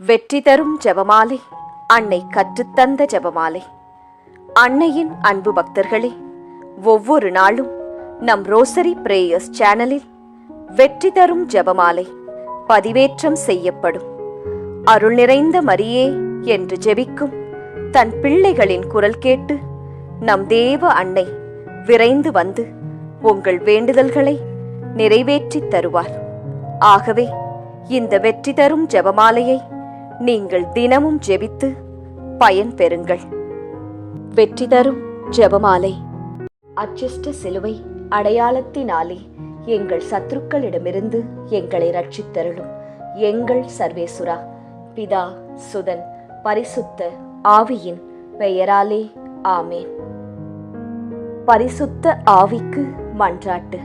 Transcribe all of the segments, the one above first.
வெற்றி தரும் ஜெபமாலை, அன்னை கற்றுத்தந்த ஜெபமாலை. அன்னையின் அன்பு பக்தர்களே, ஒவ்வொரு நாளும் நம் ரோசரி பிரேயர்ஸ் சேனலில் வெற்றி தரும் ஜெபமாலை பதிவேற்றம் செய்யப்படும். அருள் நிறைந்த மரியே என்று ஜெபிக்கும் தன் பிள்ளைகளின் குரல் கேட்டு நம் தேவ அன்னை விரைந்து வந்து உங்கள் வேண்டுதல்களை நிறைவேற்றித் தருவார். ஆகவே இந்த வெற்றி தரும் ஜெபமாலையை நீங்கள் தினமும் ஜெபித்து பயன் பெறுங்கள். வெற்றி தரும் ஜெபமாலை. அச்சிஷ்ட சிலுவை அடையாளத்தினாலே எங்கள் சத்துருக்களிடமிருந்து எங்களை ரட்சித்தருளும் எங்கள் சர்வேசுரா. பிதா, சுதன், பரிசுத்த ஆவியின் பெயராலே ஆமேன். பரிசுத்த ஆவிக்கு மன்றாட்டு.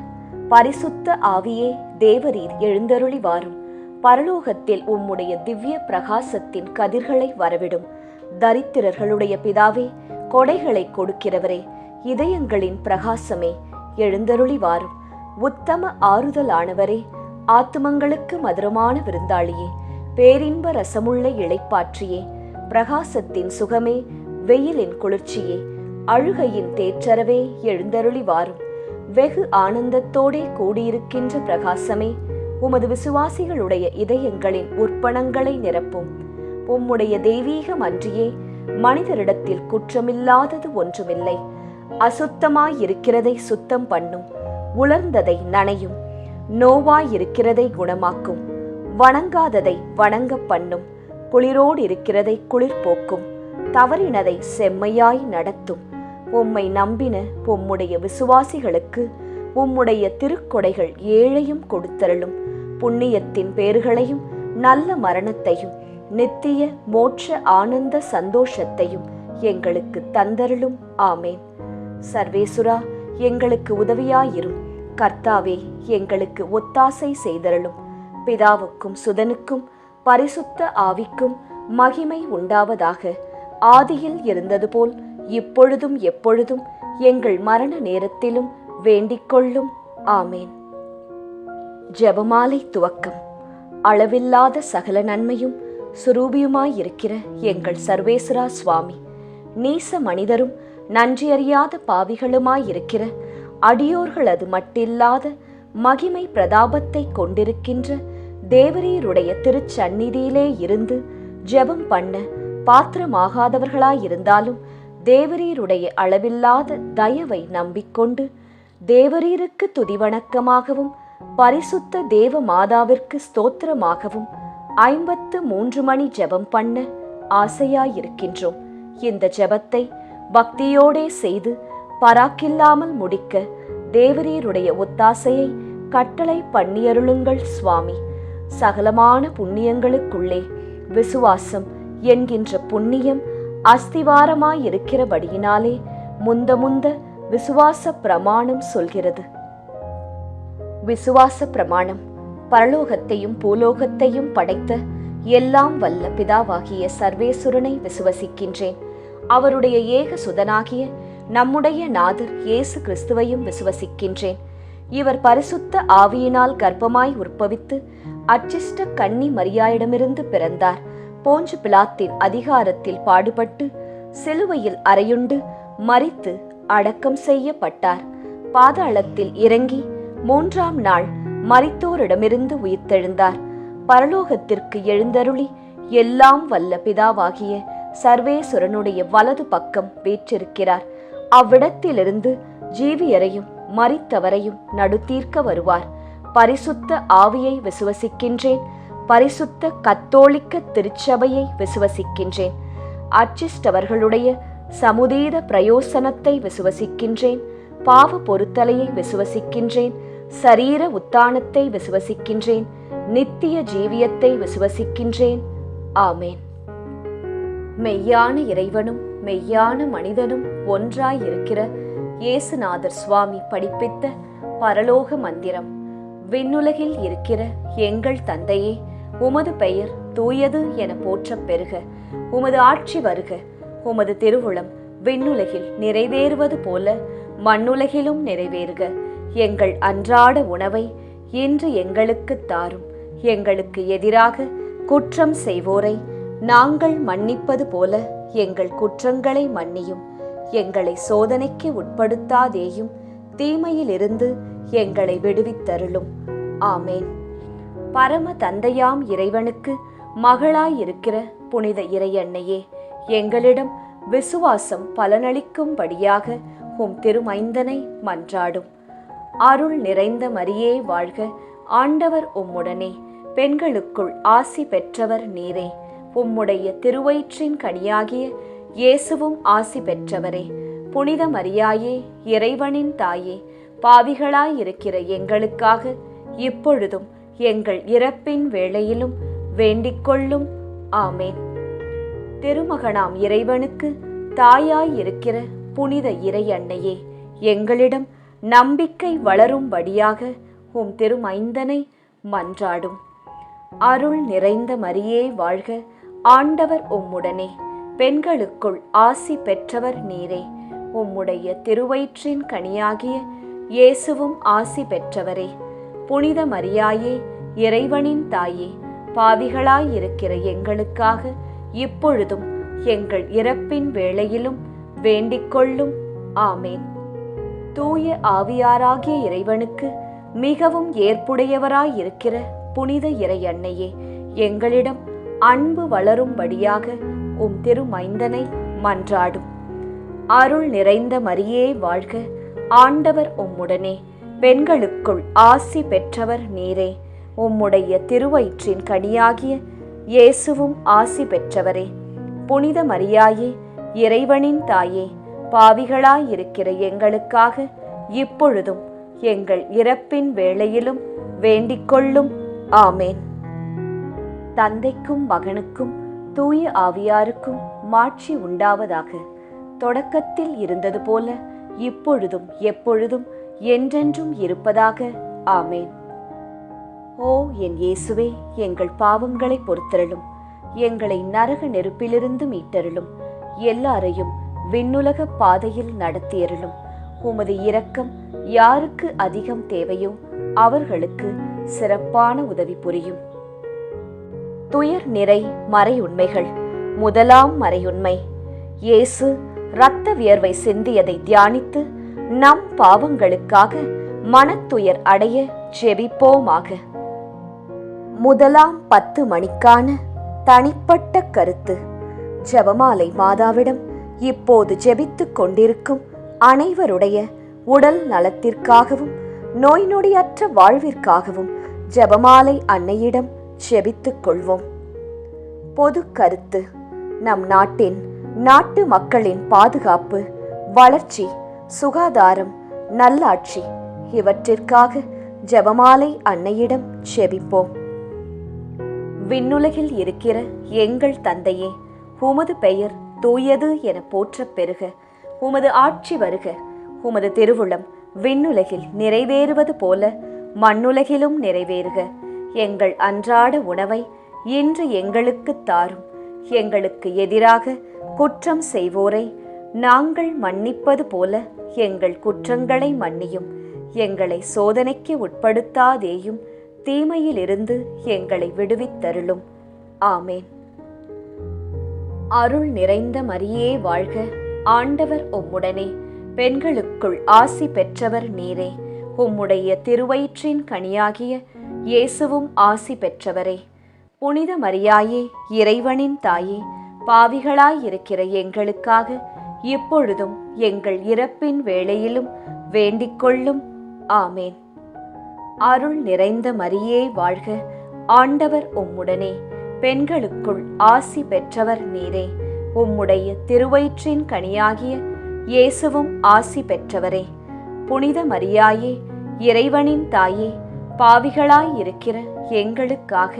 பரிசுத்த ஆவியே, தேவரீர் எழுந்தருளி வாரும். பரலோகத்தில் உம்முடைய திவ்ய பிரகாசத்தின் கதிர்களை வரவிடும். தரித்திரர்களுடைய பிதாவே, கொடைகளை கொடுக்கிறவரே, இதயங்களின் பிரகாசமே, எழுந்தருளி வாரும். உத்தம ஆறுதலானவரே, ஆத்துமங்களுக்கு மதுரமான விருந்தாளியே, பேரின்ப ரசமுள்ள இளைப்பாற்றியே, பிரகாசத்தின் சுகமே, வெயிலின் குளிர்ச்சியே, அழுகையின் தேற்றரவே, எழுந்தருளி வாரும். வெகு ஆனந்தத்தோடே கூடியிருக்கின்ற பிரகாசமே, உமது விசுவாசிகளுடைய இதயங்களின் உற்பணங்களை நிரப்பும். உம்முடைய தெய்வீகம் அன்றியே மனிதரிடத்தில் குற்றமில்லாதது ஒன்றுமில்லை. அசுத்தமாயிருக்கிறதை சுத்தம் பண்ணும், உலர்ந்ததை நனையும், நோவாயிருக்கிறதை குணமாக்கும், வணங்காததை வணங்க பண்ணும், குளிரோடு இருக்கிறதை குளிர் போக்கும், தவறினதை செம்மையாய் நடத்தும். உம்மை நம்பின உம்முடைய விசுவாசிகளுக்கு உம்முடைய திருக்கொடைகள் ஏழையும் கொடுத்தருளும். புண்ணியத்தின் பேறுகளையும் நல்ல மரணத்தையும் நித்திய மோட்ச ஆனந்த சந்தோஷத்தையும் எங்களுக்கு தந்தருளும். ஆமேன். சர்வேசுரா, எங்களுக்கு உதவியாயிரும். கர்த்தாவே, எங்களுக்கு ஒத்தாசை செய்தருளும். பிதாவுக்கும் சுதனுக்கும் பரிசுத்த ஆவிக்கும் மகிமை உண்டாவதாக. ஆதியில் இருந்தது போல் இப்பொழுதும் எப்பொழுதும் எங்கள் மரண நேரத்திலும் வேண்டிக்கொள்ளும். ஆமேன். ஜெபமாலை துவக்கம். அளவில்லாத சகல நன்மையும் சுரூபியுமாயிருக்கிற எங்கள் சர்வேஸ்வரா சுவாமி, நீச மனிதரும் நன்றியறியாத பாவிகளுமாயிருக்கிற அடியோர்களது மட்டில்லாத மகிமை பிரதாபத்தை கொண்டிருக்கின்ற தேவரீருடைய திருச்சந்நிதியிலே இருந்து ஜெபம் பண்ண பாத்திரமாகாதவர்களாயிருந்தாலும் தேவரீருடைய அளவில்லாத தயவை நம்பிக்கொண்டு தேவரீருக்கு துதிவணக்கமாகவும் பரிசுத்த தேவ மாதாவிற்கு ஸ்தோத்திரமாகவும் 53 மணி ஜெபம் பண்ண ஆசையாயிருக்கின்றோம். இந்த ஜெபத்தை பக்தியோடே செய்து பராக்கில்லாமல் முடிக்க தேவரீருடைய ஒத்தாசையை கட்டளை பண்ணியருளுங்கள் சுவாமி. சகலமான புண்ணியங்களுக்குள்ளே விசுவாசம் என்கின்ற புண்ணியம் அஸ்திவாரமாயிருக்கிறபடியினாலே முந்த விசுவாச பிரமாணம் சொல்கிறது. விசுவாச பிரமாணம். பரலோகத்தையும் பூலோகத்தையும் படைத்த எல்லாம் வல்ல பிதாவாகிய சர்வேசுரனை விசுவசிக்கின்றேன். அவருடைய ஏக சுதனாகிய நம்முடைய நாதர் இயேசு கிறிஸ்துவையும் விசுவசிக்கின்றேன். இவர் பரிசுத்த ஆவியினால் கர்ப்பமாய் உற்பவித்து அச்சிஷ்ட கன்னி மரியாயிடமிருந்து பிறந்தார். போஞ்சு பிலாத்தின் அதிகாரத்தில் பாடுபட்டு சிலுவையில் அறையுண்டு மரித்து அடக்கம் செய்யப்பட்டார். பாதாளத்தில் இறங்கி 3ஆம் நாள் மரித்தோரிடமிருந்து உயிர்த்தெழுந்தார். பரலோகத்திற்கு எழுந்தருளி எல்லாம் வல்ல பிதாவாகிய சர்வேசுரனுடைய வலது பக்கம் வீற்றிருக்கிறார். அவ்விடத்திலிருந்து ஜீவியரையும் மரித்தவரையும் நடுத்தீர்க்க வருவார். பரிசுத்த ஆவியை விசுவசிக்கின்றேன். பரிசுத்த கத்தோலிக்க திருச்சபையை விசுவசிக்கின்றேன். அச்சிஷ்டவர்களுடைய சமுதீத பிரயோசனத்தை விசுவசிக்கின்றேன். பாவ பொருத்தலையை விசுவசிக்கின்றேன். சரீர உத்தானத்தை விசுவசிக்கின்றேன். நித்திய ஜீவியத்தை விசுவசிக்கின்றேன். ஆமேன். மெய்யான இறைவனும் மெய்யான மனிதனும் ஒன்றாயிருக்கிற இயேசுநாதர் சுவாமி படிப்பித்த பரலோக மந்திரம். விண்ணுலகில் இருக்கிற எங்கள் தந்தையே, உமது பெயர் தூயது என போற்றப் பெறுக. உமது ஆட்சி வருக. உமது திருவுளம் விண்ணுலகில் நிறைவேறுவது போல மண்ணுலகிலும் நிறைவேறுக. எங்கள் அன்றாட உணவை இன்று எங்களுக்கு தாரும். எங்களுக்கு எதிராக குற்றம் செய்வோரை நாங்கள் மன்னிப்பது போல எங்கள் குற்றங்களை மன்னியும். எங்களை சோதனைக்கு உட்படுத்தாதேயும், தீமையிலிருந்து எங்களை விடுவித்தருளும். ஆமேன். பரம தந்தையாம் இறைவனுக்கு மகளாயிருக்கிற புனித இறையன்னையே, எங்களிடம் விசுவாசம் பலனளிக்கும்படியாக உம் திருமைந்தனை மன்றாடும். அருள் நிறைந்த மரியே வாழ்க, ஆண்டவர் உம்முடனே, பெண்களுக்குள் ஆசி பெற்றவர் நீரே. உம்முடைய திருவயிற்றின் கனியாகிய இயேசுவும் ஆசி பெற்றவரே. புனித மரியாயே, இறைவனின் தாயே, பாவிகளாயிருக்கிற எங்களுக்காக இப்பொழுதும் எங்கள் இறப்பின் வேளையிலும் வேண்டிக்கொள்ளும். ஆமேன். திருமகனாம் இறைவனுக்கு தாயாயிருக்கிற புனித இறை அன்னையே, எங்களிடம் நம்பிக்கை வளரும்படியாக உம் திருமைந்தனை மன்றாடும். அருள் நிறைந்த மரியே வாழ்க, ஆண்டவர் உம்முடனே, பெண்களுக்குள் ஆசி பெற்றவர் நீரே. உம்முடைய திருவயிற்றின் கனியாகிய இயேசுவும் ஆசி பெற்றவரே. புனித மரியாயே, இறைவனின் தாயே, பாவிகளாயிருக்கிற எங்களுக்காக இப்பொழுதும் எங்கள் இறப்பின் வேளையிலும் வேண்டிக்கொள்ளும். ஆமேன். தூய ஆவியாராகிய இறைவனுக்கு மிகவும் ஏற்புடையவராயிருக்கிற புனித இறை அன்னையே, எங்களிடம் அன்பு வளரும்படியாக உம் திருமைந்தனை மன்றாடும். அருள் நிறைந்த மரியே வாழ்க, ஆண்டவர் உம்முடனே, பெண்களுக்குள் ஆசி பெற்றவர் நீரே. உம்முடைய திருவயிற்றின் கனியாகிய இயேசுவும் ஆசி பெற்றவரே. புனித மரியாயே, இறைவனின் தாயே, பாவிகளாயிருக்கிற எங்களுக்காக இப்பொழுதும் எங்கள் இறப்பின் வேளையிலும் வேண்டிக்கொள்ளும். ஆமேன். தந்தைக்கும் மகனுக்கும் தூய ஆவியாருக்கும் மாட்சி உண்டாவதாக. தொடக்கத்தில் இருந்தது போல இப்பொழுதும் எப்பொழுதும் என்றென்றும் இருப்பதாக. ஆமேன். ஓ என் இயேசுவே, எங்கள் பாவங்களை பொறுத்தருளும். எங்களை நரக நெருப்பிலிருந்து மீட்டருளும். எல்லாரையும் விண்ணுலக பாதையில் நடத்தியருளும். உமது இரக்கம் யாருக்கு அதிகம் தேவையோ அவர்களுக்கு சிறப்பான உதவி புரியும். துயர் நிறை மறையுண்மைகள். முதலாம் மறையுண்மை, இயேசு இரத்த வியர்வை சிந்தியதை தியானித்து நம் பாவங்களுக்காக மனத்துயர் அடைய ஜெபிப்போமாக. முதலாம் 10 மணிக்கான தனிப்பட்ட கருத்து. ஜெபமாலை மாதாவிடம் இப்போது ஜெபித்துக் கொண்டிருக்கும் அனைவருடைய உடல் நலத்திற்காகவும் நோய் நொடியற்ற வாழ்விற்காகவும் ஜெபமாலை அன்னையிடம் ஜெபித்துக் கொள்வோம். பொது கருத்து. நம் நாட்டு மக்களின் பாதுகாப்பு, வளர்ச்சி, சுகாதாரம், நல்லாட்சி இவற்றிற்காக ஜெபமாலை அன்னையிடம் ஜெபிப்போம். விண்ணுலகில் இருக்கிற எங்கள் தந்தையே, உமது பெயர் தூயது என போற்றப் பெறுக. உமது ஆட்சி வருக. உமது திருவுளம் விண்ணுலகில் நிறைவேறுவது போல மண்ணுலகிலும் நிறைவேறுக. எங்கள் அன்றாட உணவை இன்று எங்களுக்கு தாரும். எங்களுக்கு எதிராக குற்றம் செய்வோரை நாங்கள் மன்னிப்பது போல எங்கள் குற்றங்களை மன்னியும். எங்களை சோதனைக்கு உட்படுத்தாதேயும், தீமையிலிருந்து எங்களை விடுவித்தருளும். ஆமேன். அருள் நிறைந்த மரியே வாழ்க, ஆண்டவர் உம்முடனே, பெண்களுக்குள் ஆசி பெற்றவர் நீரே. உம்முடைய திருவயிற்றின் கனியாகிய இயேசுவும் ஆசி பெற்றவரே. புனித மரியாயே, இறைவனின் தாயே, பாவிகளாயிருக்கிற எங்களுக்காக இப்பொழுதும் எங்கள் இறப்பின் வேளையிலும் வேண்டிக்கொள்ளும். ஆமேன். அருள் நிறைந்த மரியே வாழ்க, ஆண்டவர் உம்முடனே, பெண்களுக்குள் ஆசி பெற்றவர் நீரே. உம்முடைய திருவயிற்றின் கனியாகிய இயேசுவும் ஆசி பெற்றவரே. புனித மரியாயே, இறைவனின் தாயே, பாவிகளாயிருக்கிற எங்களுக்காக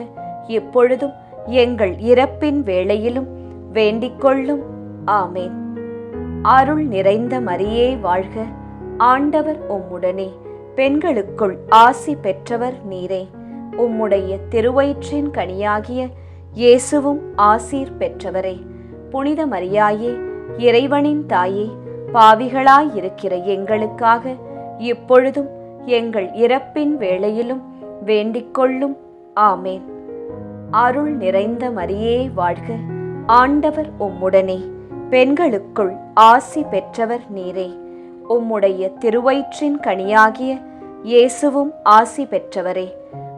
இப்பொழுதும் எங்கள் இறப்பின் வேளையிலும் வேண்டிக்கொள்ளும். ஆமேன். அருள் நிறைந்த மரியே வாழ்க, ஆண்டவர் உம்முடனே, பெண்களுக்குள் ஆசி பெற்றவர் நீரே. உம்முடைய திருவயிற்றின் கனியாகிய இயேசுவும் ஆசீர் பெற்றவரே. புனித மரியாயே, இறைவனின் தாயே, பாவிகளாயிருக்கிற எங்களுக்காக இப்பொழுதும் எங்கள் இறப்பின் வேளையிலும் வேண்டிக்கொள்ளும். ஆமேன். அருள் நிறைந்த மரியே வாழ்க, ஆண்டவர் உம்முடனே, பெண்களுக்குள் ஆசி பெற்றவர் நீரே. உம்முடைய திருவயிற்றின் கனியாகிய இயேசுவும் ஆசி பெற்றவரே.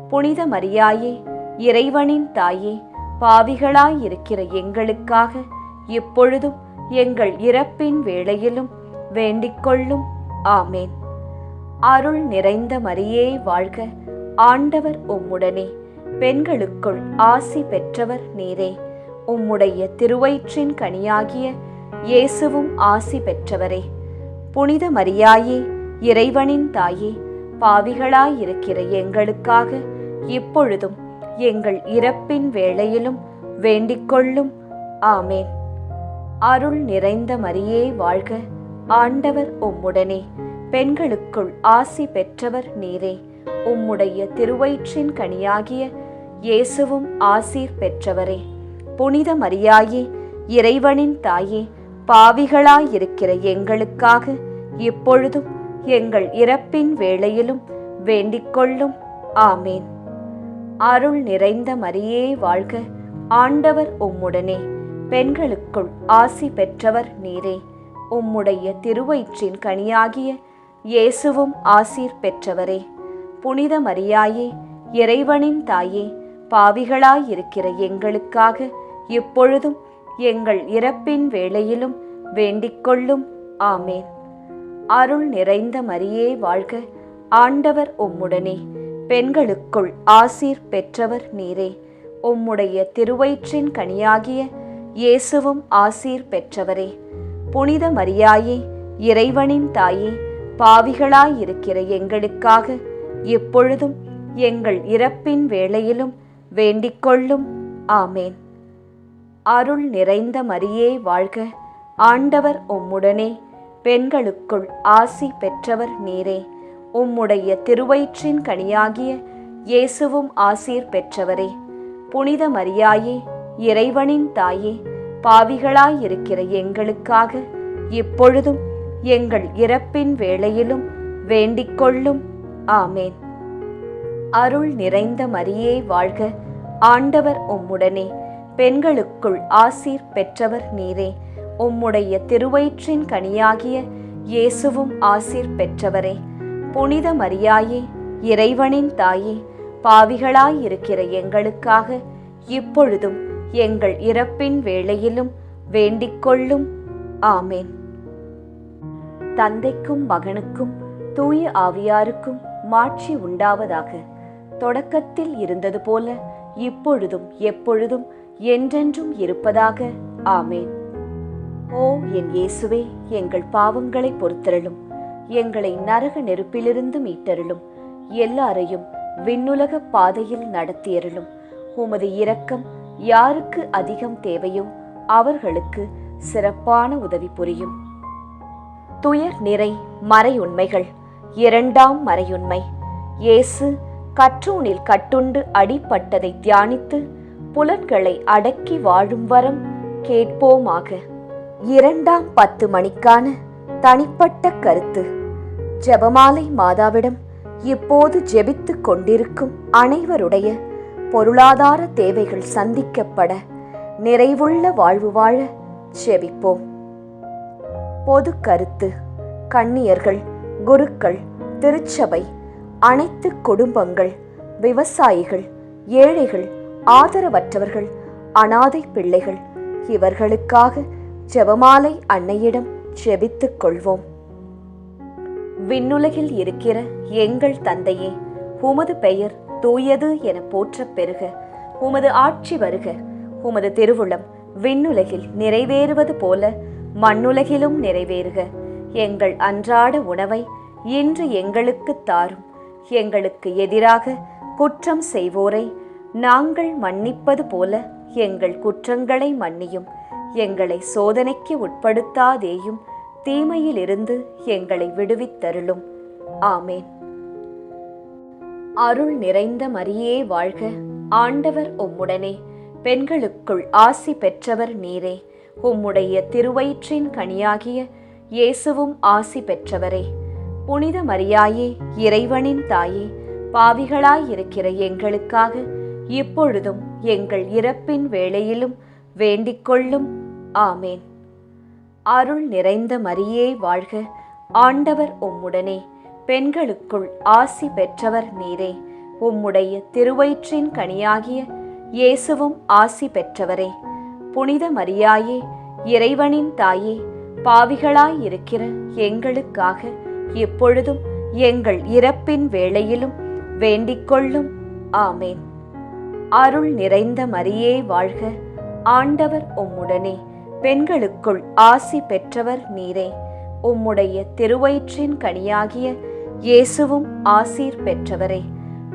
புனித மரியாயே, இறைவனின் தாயே, பாவிகளாயிருக்கிற எங்களுக்காக இப்பொழுதும் எங்கள் இறப்பின் வேளையிலும் வேண்டிக்கொள்ளும். ஆமேன். அருள் நிறைந்த மரியே வாழ்க, ஆண்டவர் உம்முடனே, பெண்களுக்குள் ஆசி பெற்றவர் நீரே. உம்முடைய திருவயிற்றின் கனியாகிய இயேசுவும் ஆசி பெற்றவரே. புனித மரியாயே, இறைவனின் தாயே, பாவிகளாயிருக்கிற எங்களுக்காக இப்பொழுதும் எங்கள் இறப்பின் வேளையிலும் வேண்டிக்கொள்ளும். ஆமேன். அருள் நிறைந்த மரியே வாழ்க, ஆண்டவர் உம்முடனே, பெண்களுக்குள் ஆசி பெற்றவர் நீரே. உம்முடைய திருவயிற்றின் கனியாகிய இயேசுவும் ஆசீர் பெற்றவரே. புனித மரியாயே, இறைவனின் தாயே, பாவிகளாயிருக்கிற எங்களுக்காக இப்பொழுதும் எங்கள் இறப்பின் வேளையிலும் வேண்டிக்கொள்ளும். ஆமேன். அருள் நிறைந்த மரியே வாழ்க, ஆண்டவர் உம்முடனே, பெண்களுக்குள் ஆசி பெற்றவர் நீரே. உம்முடைய திருவயிற்றின் கனியாகிய இயேசுவும் ஆசீர் பெற்றவரே. புனித மரியாயே, இறைவனின் தாயே, பாவிகளாயிருக்கிற எங்களுக்காக இப்பொழுதும் எங்கள் இறப்பின் வேளையிலும் வேண்டிக்கொள்ளும். ஆமேன். அருள் நிறைந்த மரியே வாழ்க, ஆண்டவர் உம்முடனே, பெண்களுக்குள் ஆசீர் பெற்றவர் நீரே. உம்முடைய திருவயிற்றின் கனியாகிய இயேசுவும் ஆசீர் பெற்றவரே. புனித மரியாயே, இறைவனின் தாயே, பாவிகளாயிருக்கிற எங்களுக்காக இப்பொழுதும் எங்கள் இறப்பின் வேளையிலும் வேண்டிக்கொள்ளும். ஆமேன். அருள் நிறைந்த மரியே வாழ்க, ஆண்டவர் உம்முடனே, பெண்களுக்குள் ஆசி பெற்றவர் நீரே. உம்முடைய திருவயிற்றின் கனியாகிய இயேசுவும் ஆசீர் பெற்றவரே. புனித மரியாயே, இறைவனின் தாயே, பாவிகளாயிருக்கிற எங்களுக்காக இப்பொழுதும் எங்கள் இறப்பின் வேளையிலும் வேண்டிக்கொள்ளும். ஆமேன். அருள் நிறைந்த மரியே வாழ்க, ஆண்டவர் உம்முடனே, பெண்களுக்குள் ஆசீர் பெற்றவர் நீரே. உம்முடைய திருவயிற்றின் கனியாகிய இயேசுவும் ஆசீர் பெற்றவரே. புனித மரியாயே, இறைவனின் தாயே, பாவிகளாயிருக்கிற எங்களுக்காக இப்பொழுதும் எங்கள் இறப்பின் வேளையிலும் வேண்டிக்கொள்ளும். ஆமேன். தந்தைக்கும் மகனுக்கும் தூய ஆவியாருக்கும் மாட்சி உண்டாவதாக. தொடக்கத்தில் இருந்தது போல இப்பொழுதும் எப்பொழுதும் என்றென்றும் இருப்பதாக. ஆமேன். ஓ என் இயேசுவே, எங்கள் பாவங்களை பொறுத்தருளும், எங்களை நரக நெருப்பிலிருந்து மீட்டருளும், எல்லாரையும் விண்ணுலக பாதையில் நடத்தியருளும். உமது இரக்கம் யாருக்கு அதிகம் தேவையோ அவர்களுக்கு சிறப்பான உதவி புரியும். துயர் நிறை மறையுண்மைகள். இரண்டாம் மறையுண்மை. இயேசு கற்றூனில் கட்டுண்டு அடிபட்டதை தியானித்து புலன்களை அடக்கி வாழும் வரம் கேட்போமாக. இரண்டாம் 10 மணிக்கான தனிப்பட்ட கருத்து. ஜெபமாலை மாதாவிடம் இப்போது ஜெபித்துக் கொண்டிருக்கும் அனைவருடைய பொருளாதார தேவைகள் சந்திக்கப்பட நிறைவுள்ள வாழ்வு வாழ ஜெபிப்போம். பொது கருத்து. கன்னியர்கள், குருக்கள், திருச்சபை, அனைத்து குடும்பங்கள், விவசாயிகள், ஏழைகள், ஆதரவற்றவர்கள், அனாதை பிள்ளைகள், இவர்களுக்காக ஜெபமாலை அன்னையிடம் ஜெபித்துக் கொள்வோம். விண்ணுலகில் இருக்கிற எங்கள் தந்தையே, உமது பெயர் தூயது என போற்றப் பெறுக. உமது ஆட்சி வருக. உமது திருவுளம் விண்ணுலகில் நிறைவேறுவது போல மண்ணுலகிலும் நிறைவேறுக. எங்கள் அன்றாட உணவை இன்று எங்களுக்கு தாரும். எங்களுக்கு எதிராக குற்றம் செய்வோரை நாங்கள் மன்னிப்பது போல எங்கள் குற்றங்களை மன்னியும். எங்களை சோதனைக்கு உட்படுத்தாதேயும், தீமையிலிருந்து எங்களை விடுவித்தருளும். ஆமேன். அருள் நிறைந்த மரியே வாழ்க, ஆண்டவர் உம்முடனே, பெண்களுக்குள் ஆசி பெற்றவர் நீரே. உம்முடைய திருவயிற்றின் கனியாகிய இயேசுவும் ஆசி பெற்றவரே. புனித மரியாயே, இறைவனின் தாயே, பாவிகளாயிருக்கிற எங்களுக்காக இப்பொழுதும் எங்கள் இறப்பின் வேளையிலும் வேண்டிக்கொள்ளும். ஆமேன். அருள் நிறைந்த மரியே வாழ்க, ஆண்டவர் உம்முடனே, பெண்களுக்குள் ஆசி பெற்றவர் நீரே. உம்முடைய திருவயிற்றின் கனியாகிய இயேசுவும் ஆசி பெற்றவரே. புனித மரியாயே, இறைவனின் தாயே, பாவிகளாயிருக்கிற எங்களுக்காக இப்பொழுதும் எங்கள் இறப்பின் வேளையிலும் வேண்டிக்கொள்ளும். ஆமேன். அருள் நிறைந்த மரியே வாழ்க, ஆண்டவர் உம்முடனே, பெண்களுக்குள் ஆசி பெற்றவர் நீரே. உம்முடைய திருவயிற்றின் கனியாகிய இயேசுவும் ஆசீர் பெற்றவரே.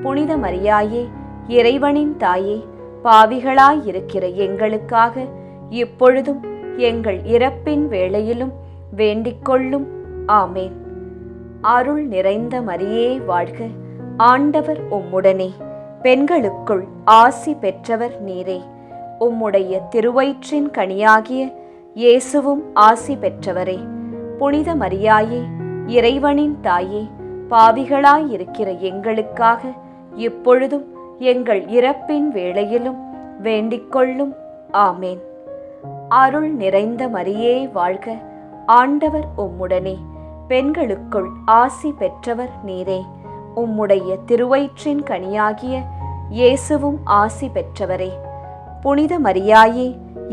புனித மரியாயே, இறைவனின் தாயே, பாவிகளாயிருக்கிற எங்களுக்காக இப்பொழுதும் எங்கள் இறப்பின் வேளையிலும் வேண்டிக்கொள்ளும். ஆமேன். அருள் நிறைந்த மரியே வாழ்க, ஆண்டவர் உம்முடனே, பெண்களுக்குள் ஆசி பெற்றவர் நீரே. உம்முடைய திருவயிற்றின் கனியாகிய இயேசுவும் ஆசி பெற்றவரே. புனித மரியாயே, இறைவனின் தாயே, பாவிகளாயிருக்கிற எங்களுக்காக இப்பொழுதும் எங்கள் இறப்பின் வேளையிலும் வேண்டிக்கொள்ளும். ஆமேன். அருள் நிறைந்த மரியே வாழ்க, ஆண்டவர் உம்முடனே, பெண்களுக்குள் ஆசி பெற்றவர் நீரே. உம்முடைய திருவயிற்றின் கனியாகிய இயேசுவும் ஆசி பெற்றவரே. புனித மரியாயே,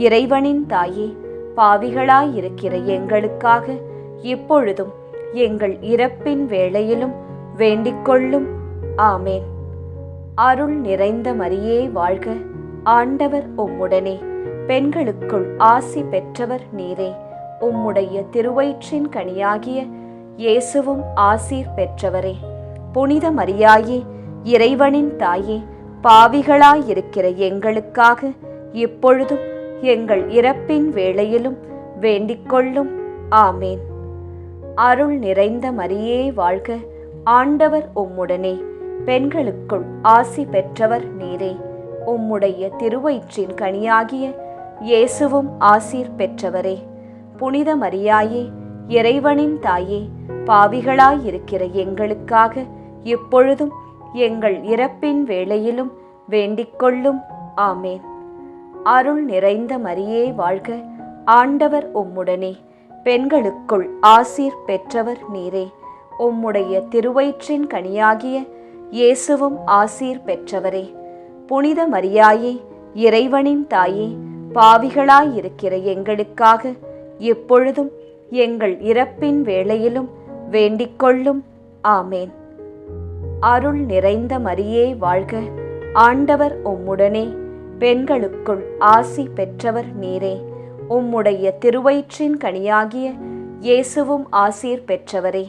இறைவனின் தாயே, பாவிகளாயிருக்கிற எங்களுக்காக இப்பொழுதும் எங்கள் இறப்பின் வேளையிலும் வேண்டிக்கொள்ளும். ஆமேன். அருள் நிறைந்த மரியே வாழ்க, ஆண்டவர் உம்முடனே, பெண்களுக்குள் ஆசி பெற்றவர் நீரே. உம்முடைய திருவயிற்றின் கனியாகிய இயேசுவும் ஆசீர் பெற்றவரே. புனித மரியாயே, இறைவனின் தாயே, பாவிகளாயிருக்கிற எங்களுக்காக இப்பொழுதும் எங்கள் இறப்பின் வேளையிலும் வேண்டிக்கொள்ளும். ஆமேன். அருள் நிறைந்த மரியே வாழ்க, ஆண்டவர் உம்முடனே, பெண்களுக்குள் ஆசி பெற்றவர் நீரே. உம்முடைய திருவயிற்றின் கனியாகிய இயேசுவும் ஆசீர் பெற்றவரே. புனித மரியாயே, இறைவனின் தாயே, பாவிகளாயிருக்கிற எங்களுக்காக இப்பொழுதும் எங்கள் இறப்பின் வேளையிலும் வேண்டிக்கொள்ளும். ஆமேன். அருள் நிறைந்த மரியே வாழ்க, ஆண்டவர் உம்முடனே, பெண்களுக்குள் ஆசீர் பெற்றவர் நீரே. உம்முடைய திருவயிற்றின் கனியாகிய இயேசுவும் ஆசீர் பெற்றவரே. புனித மரியாயே, இறைவனின் தாயே, பாவிகளாயிருக்கிற எங்களுக்காக இப்பொழுதும் எங்கள் இறப்பின் வேளையிலும் வேண்டிக்கொள்ளும். ஆமேன். அருள் நிறைந்த மரியே வாழ்க, ஆண்டவர் உம்முடனே, பெண்களுக்குள் ஆசி பெற்றவர் நீரே. உம்முடைய திருவயிற்றின் கனியாகிய இயேசுவும் ஆசீர் பெற்றவரே.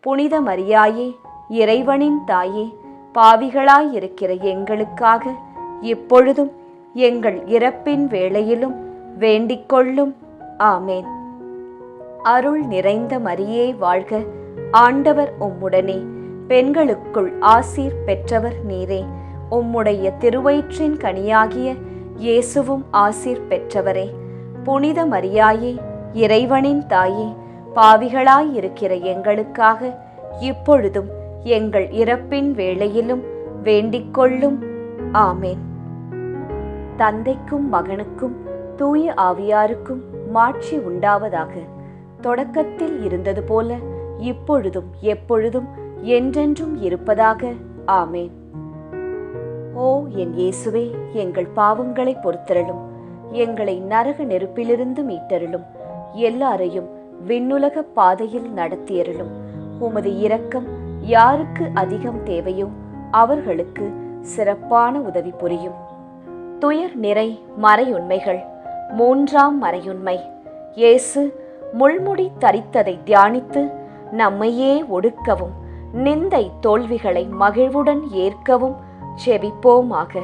புனித மரியாயே, இறைவனின் தாயே, பாவிகளாயிருக்கிற எங்களுக்காக இப்பொழுதும் எங்கள் இறப்பின் வேளையிலும் வேண்டிக்கொள்ளும். ஆமேன். அருள் நிறைந்த மரியே வாழ்க, ஆண்டவர் உம்முடனே, பெண்களுக்குள் ஆசீர் பெற்றவர் நீரே. உம்முடைய திருவயிற்றின் கனியாகிய இயேசுவும் ஆசீர் பெற்றவரே. புனித மரியாயே, இறைவனின் தாயே, பாவிகளாயிருக்கிற எங்களுக்காக இப்பொழுதும் எங்கள் இறப்பின் வேளையிலும் வேண்டிக்கொள்ளும். ஆமேன். தந்தைக்கும் மகனுக்கும் தூய ஆவியாருக்கும் மாட்சி உண்டாவதாக. தொடக்கத்தில் இருந்தது போல இப்பொழுதும் எப்பொழுதும் என்றென்றும் இருப்பதாக. ஆமேன். ஓ என் இயேசுவே, எங்கள் பாவங்களை பொறுத்தருளும், எங்களை நரக நெருப்பிலிருந்து மீட்டருளும், எல்லாரையும் விண்ணுலக பாதையில் நடத்தியருளும். உமது இரக்கம் யாருக்கு அதிகம் தேவையோ அவர்களுக்கு சிறப்பான உதவி புரியும். துயர் நிறை மறையுண்மைகள். 3ஆம் மறையுண்மை. இயேசு முள்முடி தரித்ததை தியானித்து நம்மையே ஒடுக்கவும் நிந்தை தோல்விகளை மகிழ்வுடன் ஏற்கவும் செபிப்போமாக.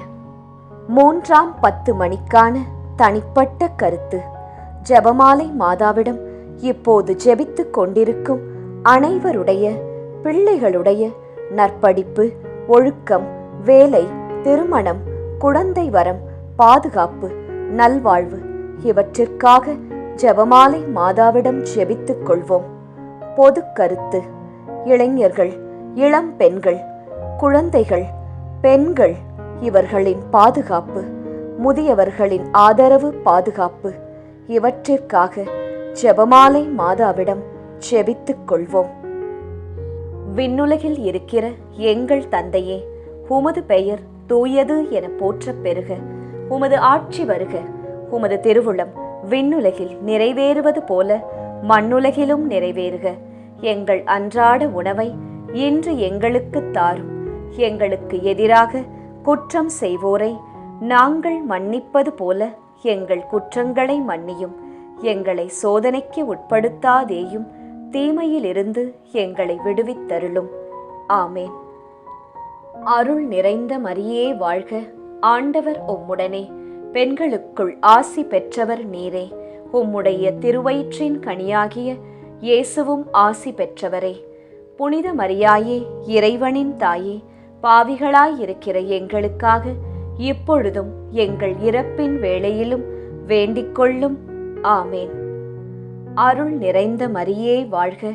3ஆம் 10 மணிக்கான தனிப்பட்ட கருத்து. ஜெபமாலை மாதாவிடம் இப்போது ஜெபித்துக் கொண்டிருக்கும் அனைவருடைய பிள்ளைகளுடைய நற்படிப்பு, ஒழுக்கம், வேலை, திருமணம், குழந்தை வரம், பாதுகாப்பு, நல்வாழ்வு இவற்றிற்காக ஜெபமாலை மாதாவிடம் ஜெபித்துக் கொள்வோம். பொது கருத்து. இளைஞர்கள், இளம் பெண்கள், குழந்தைகள், பெண்கள், இவர்களின் பாதுகாப்பு, முதியவர்களின் ஆதரவு, பாதுகாப்பு இவற்றிற்காக ஜெபமாலை மாதாவிடம் ஜெபித்துக் கொள்வோம். விண்ணுலகில் இருக்கிற எங்கள் தந்தையே, உமது பெயர் தூயது என போற்றப் பெறுக. உமது ஆட்சி வருக. உமது திருவுளம் விண்ணுலகில் நிறைவேறுவது போல மண்ணுலகிலும் நிறைவேறுக. எங்கள் அன்றாட உணவை இன்று எங்களுக்கு தாரும். எங்களுக்கு எதிராக குற்றம் செய்வோரை நாங்கள் மன்னிப்பது போல எங்கள் குற்றங்களை மன்னியும். எங்களை சோதனைக்கு உட்படுத்தாதேயும், தீமையிலிருந்து எங்களை விடுவித்தருளும். ஆமேன். அருள் நிறைந்த மரியே வாழ்க. ஆண்டவர் உம்முடனே, பெண்களுக்குள் ஆசி பெற்றவர் நீரே. உம்முடைய திருவயிற்றின் கனியாகிய இயேசுவும் ஆசி பெற்றவரே. புனித மரியாயே, இறைவனின் தாயே, பாவிகளாயிருக்கிற எங்களுக்காக இப்பொழுதும் எங்கள் இறப்பின் வேளையிலும் வேண்டிக்கொள்ளும். ஆமேன். அருள் நிறைந்த மரியே வாழ்க.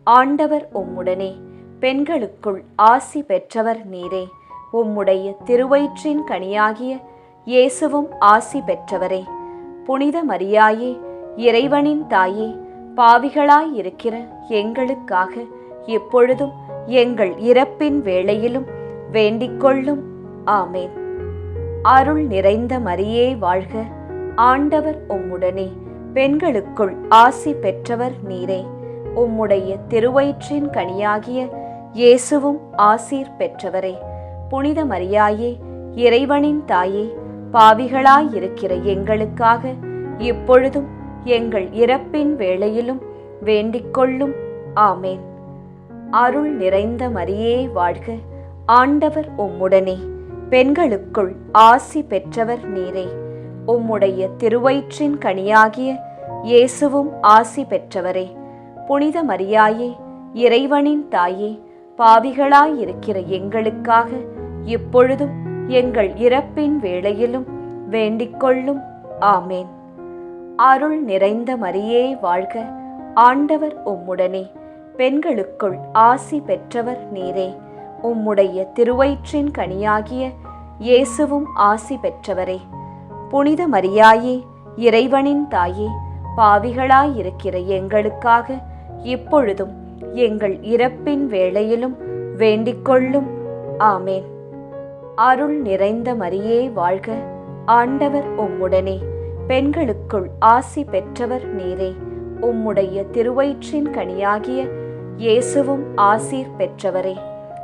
ஆண்டவர் உம்முடனே, பெண்களுக்குள் ஆசி பெற்றவர் நீரே. உம்முடைய திருவயிற்றின் கனியாகிய இயேசுவும் ஆசி பெற்றவரே. புனித மரியாயே, இறைவனின் தாயே, பாவிகளாயிருக்கிற எங்களுக்காக இப்பொழுதும் எங்கள் இறப்பின் வேளையிலும் வேண்டிக்கொள்ளும். ஆமேன். அருள் நிறைந்த மரியே வாழ்க. ஆண்டவர் உம்முடனே, பெண்களுக்குள் ஆசி பெற்றவர் நீரே. உம்முடைய திருவயிற்றின் கனியாகிய இயேசுவும் ஆசீர் பெற்றவரே. புனித மரியாயே, இறைவனின் தாயே, பாவிகளாயிருக்கிற எங்களுக்காக இப்பொழுதும் எங்கள் இறப்பின் வேளையிலும் வேண்டிக்கொள்ளும். ஆமேன். அருள் நிறைந்த மரியே வாழ்க. ஆண்டவர் உம்முடனே, பெண்களுக்குள் ஆசி பெற்றவர் நீரே. உம்முடைய திருவயிற்றின் கனியாகிய இயேசுவும் ஆசி பெற்றவரே. புனித மரியாயே, இறைவனின் தாயே, பாவிகளாயிருக்கிற எங்களுக்காக இப்பொழுதும் எங்கள் இறப்பின் வேளையிலும் வேண்டிக்கொள்ளும். ஆமேன். அருள் நிறைந்த மரியே வாழ்க. ஆண்டவர் உம்முடனே, பெண்களுக்குள் ஆசி பெற்றவர் நீரே. உம்முடைய திருவயிற்றின் கனியாகிய இயேசுவும் ஆசி பெற்றவரே. புனித மரியாயே, இறைவனின் தாயே, பாவிகளாயிருக்கிற எங்களுக்காக இப்பொழுதும் எங்கள் இறப்பின் வேளையிலும் வேண்டிக்கொள்ளும். ஆமேன். அருள் நிறைந்த மரியே வாழ்க. ஆண்டவர் உம்முடனே, பெண்களுக்குள் ஆசி பெற்றவர் நீரே. உம்முடைய திருவயிற்றின் கனியாகிய இயேசுவும் ஆசீர் பெற்றவரே.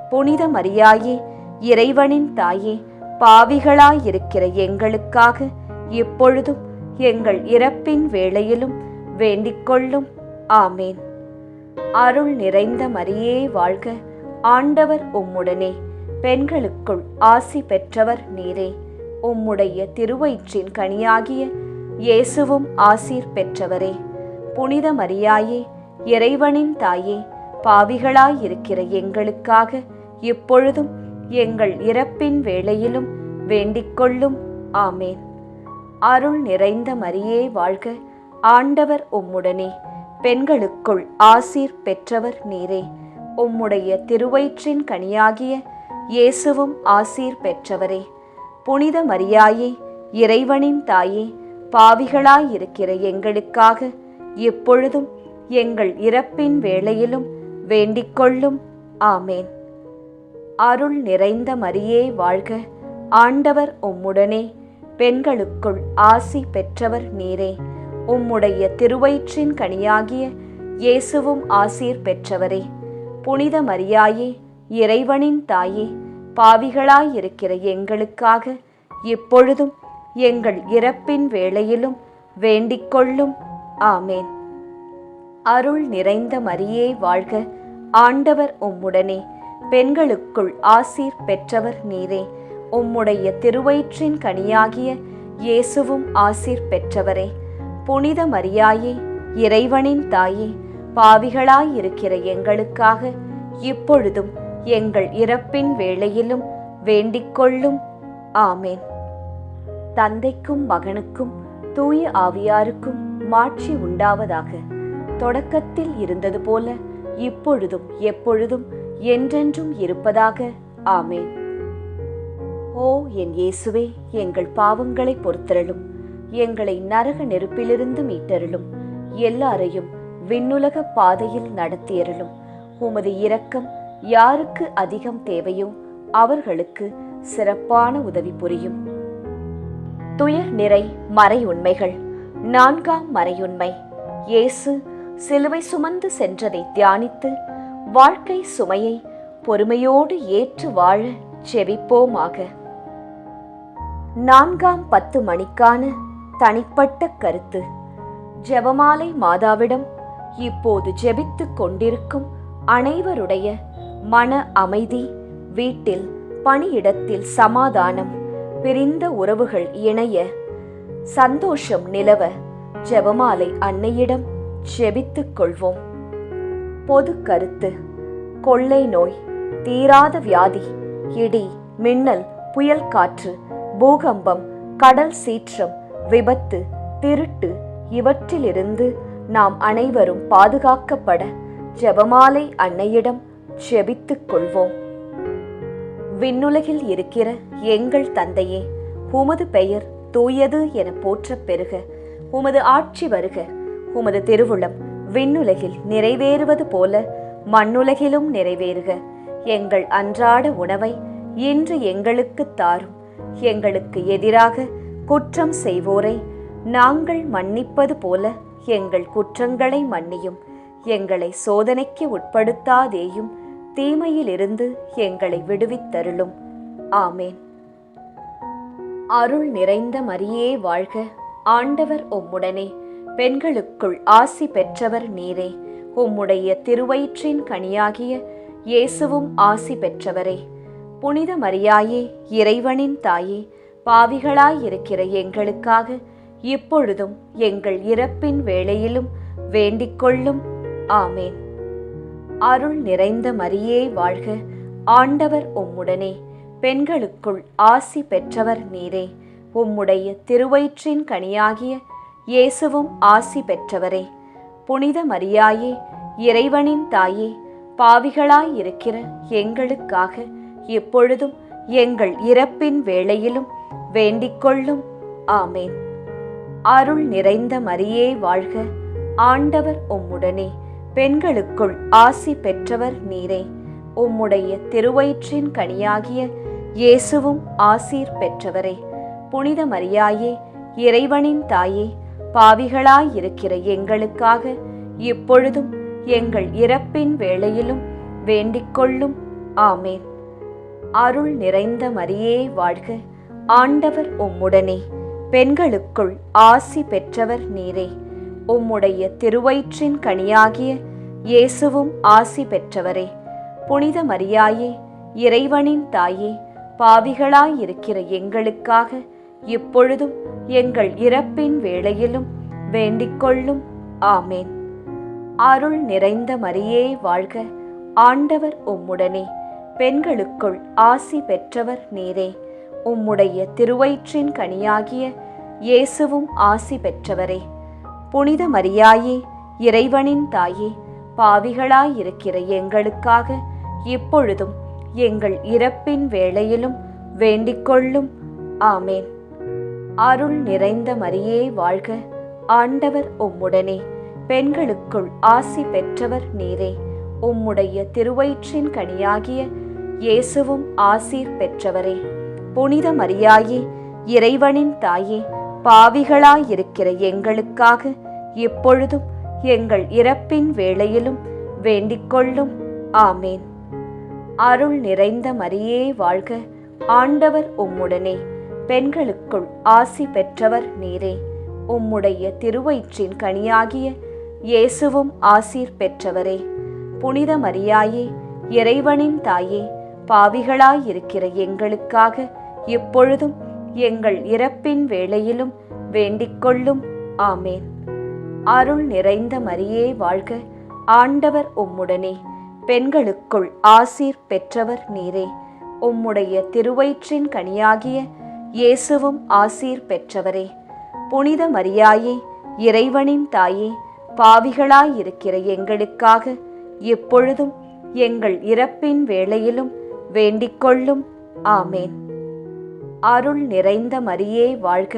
புனித மரியாயே, இறைவனின் தாயே, பாவிகளாயிருக்கிற எங்களுக்காக இப்பொழுதும் எங்கள் இறப்பின் வேளையிலும் வேண்டிக்கொள்ளும். ஆமேன். அருள் நிறைந்த மரியே வாழ்க. ஆண்டவர் உம்முடனே, பெண்களுக்குள் ஆசி பெற்றவர் நீரே. உம்முடைய திருவயிற்றின் கனியாகிய இயேசுவும் ஆசீர் பெற்றவரே. புனித மரியாயே, இறைவனின் தாயே, பாவிகளாயிருக்கிற எங்களுக்காக இப்பொழுதும் எங்கள் இறப்பின் வேளையிலும் வேண்டிக்கொள்ளும். ஆமேன். அருள் நிறைந்த மரியே வாழ்க. ஆண்டவர் உம்முடனே, பெண்களுக்குள் ஆசீர் பெற்றவர் நீரே. உம்முடைய திருவயிற்றின் கனியாகிய இயேசுவும் ஆசீர் பெற்றவரே. புனித மரியாயே, இறைவனின் தாயே, பாவிகளாயிருக்கிற எங்களுக்காக இப்பொழுதும் எங்கள் இறப்பின் வேளையிலும் வேண்டிக்கொள்ளும். ஆமேன். அருள் நிறைந்த மரியே வாழ்க. ஆண்டவர் உம்முடனே, பெண்களுக்குள் ஆசி பெற்றவர் நீரே. உம்முடைய திருவயிற்றின் கனியாகிய இயேசுவும் ஆசீர் பெற்றவரே. புனித மரியாயே, இறைவனின் தாயே, பாவிகளாயிருக்கிற எங்களுக்காக இப்பொழுதும் எங்கள் இறப்பின் வேளையிலும் வேண்டிக்கொள்ளும். ஆமேன். அருள் நிறைந்த மரியே வாழ்க. ஆண்டவர் உம்முடனே, பெண்களுக்குள் ஆசீர் பெற்றவர் நீரே. உம்முடைய திருவயிற்றின் கனியாகிய இயேசுவும் ஆசீர் பெற்றவரே. புனித மரியாயே, இறைவனின் தாயே, பாவிகளாயிருக்கிற எங்களுக்காக இப்பொழுதும் எங்கள் இறப்பின் வேளையிலும் வேண்டிக்கொள்ளும். ஆமேன். தந்தைக்கும் மகனுக்கும் தூய ஆவியாருக்கும் மாட்சி உண்டாவதாக. தொடக்கத்தில் இருந்தது போல இப்பொழுதும் எப்பொழுதும் என்றென்றும் இருப்பதாக. ஆமேன். ஓ என் இயேசுவே, எங்கள் பாவங்களை பொறுத்தருளும். எங்களை நரக நெருப்பிலிருந்து மீட்டருளும். எல்லாரையும் விண்ணுலக பாதையில் நடத்தியருளும். உமது இரக்கம் யாருக்கு அதிகம் தேவையோ அவர்களுக்கு சிறப்பான உதவி புரியும். துயர் நிறை மறையுண்மைகள். 4ஆம் மறையுண்மை. இயேசு சிலுவை சுமந்து சென்றதை தியானித்து வாழ்க்கை சுமையை பொறுமையோடு ஏற்று வாழ செபிப்போமாக. 4ஆம் 10 மணிக்கான தனிப்பட்ட கருத்து. ஜெபமாலை மாதாவிடம் இப்போது ஜெபித்துக் கொண்டிருக்கும் அனைவருடைய மன அமைதி, வீட்டில் பணியிடத்தில் சமாதானம், பிரிந்த உறவுகள் இணைய சந்தோஷம் நிலவ ஜெபமாலை அன்னையிடம் ஜெபித்துக் கொள்வோம். பொது கருத்து. கொள்ளை நோய், தீராத வியாதி, இடி மின்னல், புயல் காற்று, பூகம்பம், கடல் சீற்றம், விபத்து, திருட்டு இவற்றிலிருந்து நாம் அனைவரும் பாதுகாக்கப்பட ஜெபமாலை அன்னையிடம் ஜெபித்துக் கொள்வோம். விண்ணுலகில் இருக்கிற எங்கள் தந்தையே, உமது பெயர் தூயது என போற்றப் பெறுக. உமது ஆட்சி வருக. உமது திருவுளம் விண்ணுலகில் நிறைவேறுவது போல மண்ணுலகிலும் நிறைவேறுக. எங்கள் அன்றாட உணவை இன்று எங்களுக்கு தாரும். எங்களுக்கு எதிராக குற்றம் செய்வோரை நாங்கள் மன்னிப்பது போல எங்கள் குற்றங்களை மன்னியும். எங்களை சோதனைக்கு உட்படுத்தாதேயும், தீமையிலிருந்து எங்களை விடுவித்தருளும். ஆமேன். அருள் நிறைந்த மரியே வாழ்க. ஆண்டவர் உம்முடனே. பெண்களுக்குள் ஆசி பெற்றவர் நீரே. உம்முடைய திருவயிற்றின் கனியாகிய இயேசுவும் ஆசி பெற்றவரே. புனித மரியாயே, இறைவனின் தாயே, பாவிகளாயிருக்கிற எங்களுக்காக இப்பொழுதும் எங்கள் இறப்பின் வேளையிலும் வேண்டிக்கொள்ளும். ஆமேன். அருள் நிறைந்த மரியே வாழ்க. ஆண்டவர் உம்முடனே. பெண்களுக்குள் ஆசி பெற்றவர் நீரே. உம்முடைய திருவயிற்றின் கனியாகிய இயேசுவும் ஆசி பெற்றவரே. புனித மரியாயே, இறைவனின் தாயே, பாவிகளாயிருக்கிற எங்களுக்காக இப்பொழுதும் எங்கள் இறப்பின் வேளையிலும் வேண்டிக்கொள்ளும். ஆமேன். அருள் நிறைந்த மரியே வாழ்க. ஆண்டவர் உம்முடனே. பெண்களுக்குள் ஆசி பெற்றவர் நீரே. உம்முடைய திருவயிற்றின் கனியாகிய இயேசுவும் ஆசீர் பெற்றவரே. புனித மரியாயே, இறைவனின் தாயே, பாவிகளாயிருக்கிற எங்களுக்காக இப்பொழுதும் எங்கள் இறப்பின் வேளையிலும் வேண்டிக்கொள்ளும். ஆமேன். அருள் நிறைந்த மரியே வாழ்க. ஆண்டவர் உம்முடனே. பெண்களுக்குள் ஆசி பெற்றவர் நீரே. உம்முடைய திருவயிற்றின் கனியாகிய இயேசுவும் ஆசி பெற்றவரே. புனித மரியாயே, இறைவனின் தாயே, பாவிகளாயிருக்கிற எங்களுக்காக இப்பொழுதும் எங்கள் இறப்பின் வேளையிலும் வேண்டிக்கொள்ளும். ஆமேன். அருள் நிறைந்த மரியே வாழ்க. ஆண்டவர் உம்முடனே. பெண்களுக்குள் ஆசி பெற்றவர் நீரே. உம்முடைய திருவயிற்றின் கனியாகிய இயேசுவும் ஆசி பெற்றவரே. புனித மரியாயே, இறைவனின் தாயே, பாவிகளாயிருக்கிற எங்களுக்காக இப்பொழுதும் எங்கள் இறப்பின் வேளையிலும் வேண்டிக்கொள்ளும். ஆமேன். அருள் நிறைந்த மரியே வாழ்க. ஆண்டவர் உம்முடனே. பெண்களுக்குள் ஆசி பெற்றவர் நீரே. உம்முடைய திருவயிற்றின் கனியாகிய இயேசுவும் ஆசீர் பெற்றவரே. புனித மரியாயே, இறைவனின் தாயே, பாவிகளாயிருக்கிற எங்களுக்காக இப்பொழுதும் எங்கள் இறப்பின் வேளையிலும் வேண்டிக்கொள்ளும். ஆமேன். அருள் நிறைந்த மரியே வாழ்க. ஆண்டவர் உம்முடனே. பெண்களுக்குள் ஆசி பெற்றவர் நீரே. உம்முடைய திருவயிற்றின் கனியாகிய இயேசுவும் ஆசீர் பெற்றவரே. புனித மரியாயே, இறைவனின் தாயே, பாவிகளாயிருக்கிற எங்களுக்காக இப்பொழுதும் எங்கள் இறப்பின் வேளையிலும் வேண்டிக்கொள்ளும். ஆமேன். அருள் நிறைந்த மரியே வாழ்க. ஆண்டவர் உம்முடனே. பெண்களுக்குள் ஆசீர் பெற்றவர் நீரே. உம்முடைய திருவயிற்றின் கனியாகிய இயேசுவும் ஆசீர் பெற்றவரே. புனித மரியாயே, இறைவனின் தாயே, பாவிகளாயிருக்கிற எங்களுக்காக இப்பொழுதும் எங்கள் இறப்பின் வேளையிலும் வேண்டிக்கொள்ளும். ஆமேன். அருள் நிறைந்த மரியே வாழ்க,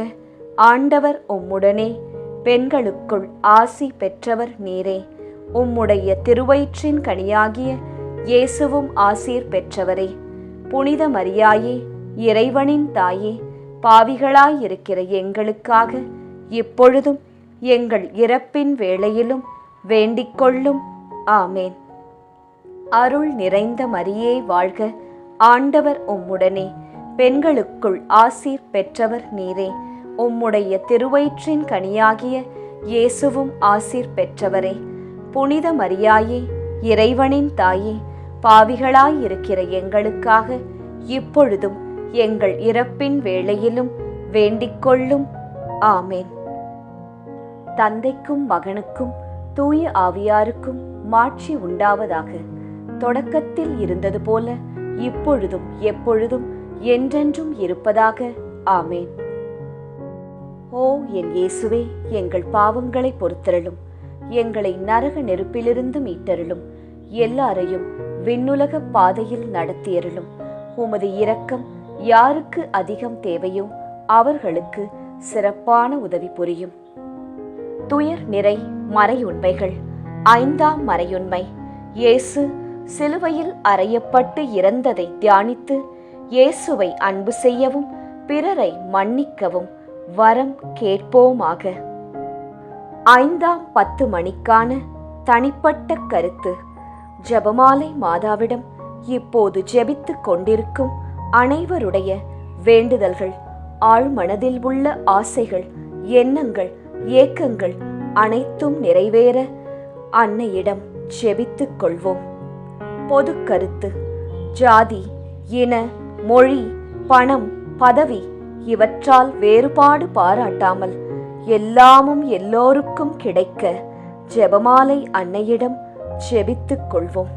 ஆண்டவர் உம்முடனே, பெண்களுக்குள் ஆசி பெற்றவர் நீரே. உம்முடைய திருவயிற்றின் கனியாகிய இயேசுவும் ஆசீர் பெற்றவரே. புனித மரியாயே, இறைவனின் தாயே, பாவிகளாயிருக்கிற எங்களுக்காக இப்பொழுதும் எங்கள் இறப்பின் வேளையிலும் வேண்டிக்கொள்ளும். ஆமேன். அருள் நிறைந்த மரியே வாழ்க, ஆண்டவர் உம்முடனே, பெண்களுக்குள் ஆசீர் பெற்றவர் நீரே. உம்முடைய திருவயிற்றின் கனியாகிய இயேசுவும் ஆசீர் பெற்றவரே. புனித மரியாயே, இறைவனின் தாயே, பாவிகளாயிருக்கிற எங்களுக்காக இப்பொழுதும் எங்கள் இறப்பின் வேளையிலும் வேண்டிக்கொள்ளும். ஆமேன். தந்தைக்கும் மகனுக்கும் தூய ஆவியாருக்கும் மாட்சி உண்டாவதாக. தொடக்கத்தில் இருந்தது போல இப்பொழுதும் எப்பொழுதும் என்றென்றும் இருப்பதாக. ஆமேன். ஓ என் இயேசுவே, எங்கள் பாவங்களை பொறுத்தருளும், எங்களை நரக நெருப்பிலிருந்து மீட்டருளும், எல்லாரையும் விண்ணுலக பாதையில் நடத்தியருளும். உமது இரக்கம் யாருக்கு அதிகம் தேவையோ அவர்களுக்கு சிறப்பான உதவி புரியும். துயர் நிறை மறையுண்மைகள். 5ஆம் மறையுண்மை. இயேசு சிலுவையில் அறையப்பட்டு இறந்ததை தியானித்து இயேசுவை அன்பு செய்யவும் பிறரை மன்னிக்கவும் வரம் கேட்போமாக. 5ஆம் 10 மணிக்கான தனிப்பட்ட கருத்து. ஜெபமாலை மாதாவிடம் இப்போது ஜெபித்துக் கொண்டிருக்கும் அனைவருடைய வேண்டுதல்கள், ஆழ்மனதில் உள்ள ஆசைகள், எண்ணங்கள், ஏக்கங்கள் அனைத்தும் நிறைவேற அன்னையிடம் ஜெபித்துக் கொள்வோம். பொது கருத்து. ஜாதி, இன, மொழி, பணம், பதவி இவற்றால் வேறுபாடு பாராட்டாமல் எல்லாமும் எல்லோருக்கும் கிடைக்க ஜெபமாலை அன்னையிடம் ஜெபித்துக் கொள்வோம்.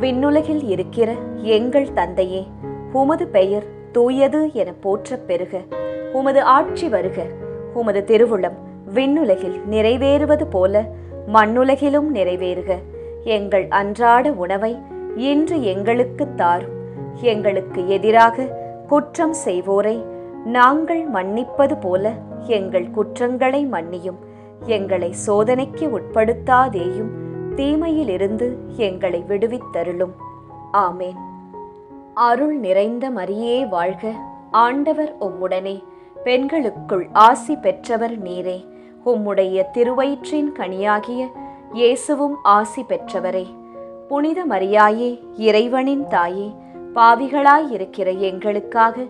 விண்ணுலகில் இருக்கிற எங்கள் தந்தையே, உமது பெயர் தூயது என போற்றப் பெறுக. உமது ஆட்சி வருக. உமது திருவுளம் விண்ணுலகில் நிறைவேறுவது போல மண்ணுலகிலும் நிறைவேறுக. எங்கள் அன்றாட உணவை இன்று எங்களுக்கு தாரும். எங்களுக்கு எதிராக குற்றம் செய்வோரை நாங்கள் மன்னிப்பது போல எங்கள் குற்றங்களை மன்னியும். எங்களை சோதனைக்கு உட்படுத்தாதேயும், தீமையிலிருந்து எங்களை விடுவித்தருளும். ஆமேன். அருள் நிறைந்த மரியே வாழ்க, ஆண்டவர் உம்முடனே, பெண்களுக்குள் ஆசி பெற்றவர் நீரே. உம்முடைய திருவயிற்றின் கனியாகிய இயேசுவும் ஆசி பெற்றவரே. புனித மரியாயே, இறைவனின் தாயே, பாவிகளாயிருக்கிற எங்களுக்காக